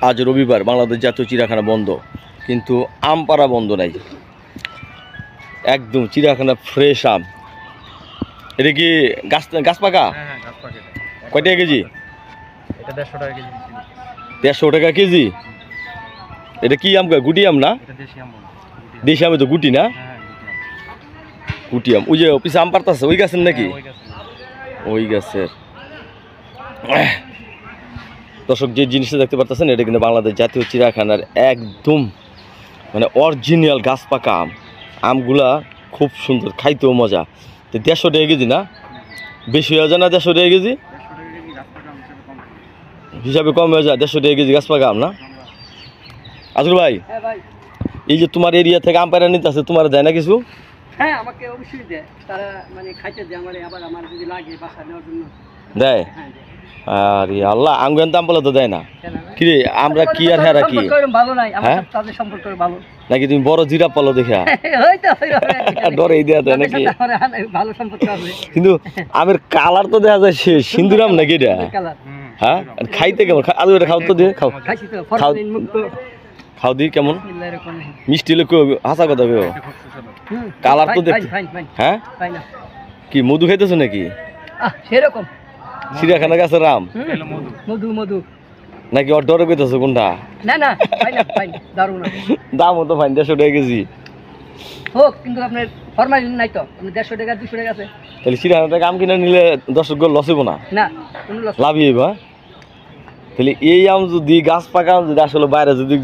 আজ রবিবার, বাংলাদেশ জাতীয় চিড়িয়াখানা বন্ধ, কিন্তু আম পাড়া বন্ধ নাই। একদম চিড়িয়াখানা ফ্রেশ আম। এটা কি গাছ পাকা? কয় টাকা কেজি? 150 টাকা কেজি। এটা কি আম? গুটি আম না? দেশি আমে তো গুটি না? গুটি আম। ওই যে অফিসে আম পাড়তাছে ওই গাছের নাকি? ওই গাছের। দর্শক, যে জিনিসটা দেখতে পারতেছেন এটা কিন্তু বাংলাদেশ জাতীয় চিড়িয়াখানার একদম মানে অরিজিনাল গাছ পাকা আম। আমগুলা খুব সুন্দর, খাইতেও মজা। তো 150 টাকা কেজি না? বেশি হয়ে যায় না 150 টাকা কেজি? হিসাবে কম হয়ে যায় 150 টাকা কেজি গাছ পাকা আম না? আজকে ভাই, এই যে তোমার এরিয়া থেকে আম পাড়া নিতে আছে, তোমার দেয় না কিছু? হ্যাঁ, আমাকে অবশ্যই দেয়। তারা মানে খাইতে দেয় আমারে, আবার আমার যদি লাগে বাসা নেওয়ার জন্য দেয়। আরে আল্লাহ, আঙ্গুয়ান দাম বলে তো দেয় না। কি রে, আমরা কি আর হেরা কি ভালো নাই, আমার তাদের সম্পর্ক ভালো নাকি? তুমি বড় জিরাফ পালো দেখা ডরে দেয়া দেয় নাকি? ভালো সম্পর্ক আছে, কিন্তু আমের কালার তো দেখা যায় সে সিন্দুর আম নাকি এটা? হ্যাঁ, খাইতে কেমন? আলু এটা খাও তো, দিয়ে খাও খাও দি কেমন মিষ্টি লোক হাসা কথা কেউ কালার তো দেখতে। হ্যাঁ, কি মধু খাইতেছো নাকি? সেরকম চিড়িয়াখানা গাছের আম মধু মধু নাকি? ওর ডরে কইতেছো কোনটা? না না, দারুণ দামও তো ফাইন 150 টাকা কেজি হোক, কিন্তু আপনার ফরমালিন নাই তো। 150 টাকা 200 টাকা আছে। তাহলে চিড়িয়াখানা থেকে আম কিনে নিলে দর্শক লস হইব না? না, কোনো লস লাভই হইব। তাহলে এই আম যদি গাছ পাকা আম যদি আসলে বাইরে যদি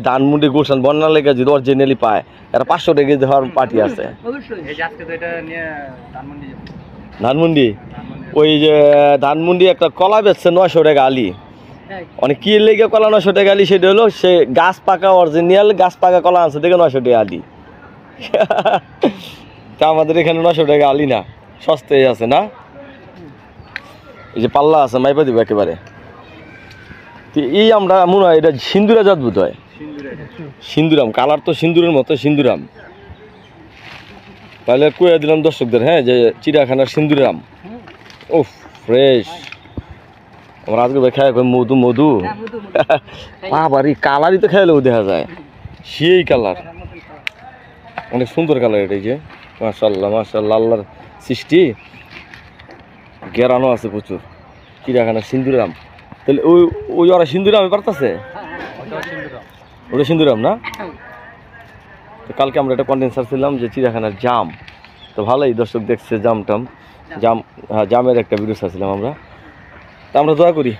ধানমন্ডি গুলশান বন্যা লেগে যদি অরিজিনালি পায়, এটা 500 টাকা কেজি হওয়ার পার্টি আছে। ধানমন্ডি ওই যে ধানমন্ডি একটা কলা বেচছে 900 টাকা আলি। অনেক কি লেগে কলা 900 টাকা আলি? সেটা হলো সে গাছ পাকা অরিজিনাল গাছ পাকা কলা আনছে দেখে 900 টাকা আলি। তা আমাদের এখানে 900 টাকা আলি না, সস্তায় আছে না? এই যে পাল্লা আছে, মাইপা দিব একেবারে। এই আমরা মনে হয় এটা সিন্দুরা জাত বোধ হয়। সিন্দুরাম কালার তো সিন্দুরের মতো, সিন্দুরাম। তাহলে কয়ে দিলাম দর্শকদের, হ্যাঁ, যে চিড়িয়াখানার সিন্দুরাম ও ফ্রেশ। আমার আজকে খাই মধু মধু বাবারি কালারই তো খাইলেও দেখা যায় সেই কালার, অনেক সুন্দর কালার। এটা যে মাশাআল্লাহ মাশাআল্লাহ, আল্লাহর সৃষ্টি। গেরানো আছে প্রচুর চিড়িয়াখানার সিন্দুরাম। তাহলে ওই ওই ওরা সিন্দুরাম পারতাছে? ওটা সিন্দুরাম না? তো কালকে আমরা একটা কন্টেন্ট ছাড়ছিলাম যে চিড়িয়াখানার জাম, তো ভালোই দর্শক দেখছে জাম হ্যাঁ, জামের একটা ভিডিও ছাড়ছিলাম আমরা। তা আমরা দোয়া করি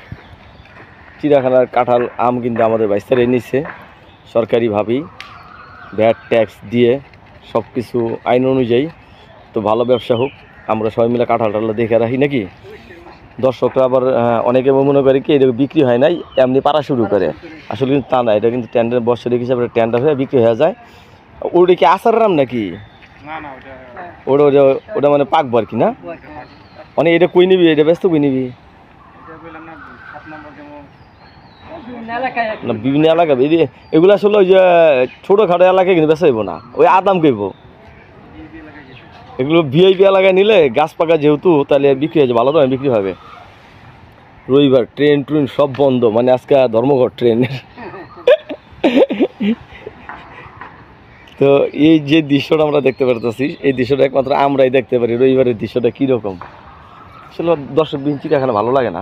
চিড়িয়াখানার কাঁঠাল আম কিন্তু আমাদের বাইস্তারে নিচ্ছে সরকারিভাবেই, ভ্যাট ট্যাক্স দিয়ে সব কিছু আইন অনুযায়ী। তো ভালো ব্যবসা হোক, আমরা সবাই মিলে কাঁঠাল টাল্লা দেখে রাখি নাকি? দর্শকরা আবার অনেকে মনে করে কি এটা বিক্রি হয় নাই, এমনি পাড়া শুরু করে। আসলে কিন্তু তা না, এটা কিন্তু টেন্ডার বছরিক হিসাবে টেন্ডার হয়ে বিক্রি হয়ে যায়। ওটা কি আচার আম নাকি? ওটা ওটা ওটা মানে পাকবো আর কি না? মানে এটা কই নিবি? এটা ব্যস্ত কই নিবি না? বিভিন্ন এলাকা এগুলো আসলে ওই যে ছোটোখাটো এলাকায় কিন্তু বেচা হইব না, ওই আদাম কইব। এগুলো ভিআইপি এলাকায় নিলে গাছ পাকা যেহেতু, তাহলে বিক্রি হয়েছে, ভালো দামে বিক্রি হবে। রবিবার ট্রেন সব বন্ধ, মানে আজকে ধর্মঘট ট্রেনের। তো এই যে দৃশ্যটা আমরা দেখতে পারতেছি, এই দৃশ্যটা একমাত্র আমরাই দেখতে পারি। রবিবারের দৃশ্যটা কীরকম আসলে দর্শক চিড়িয়াখানা ভালো লাগে না?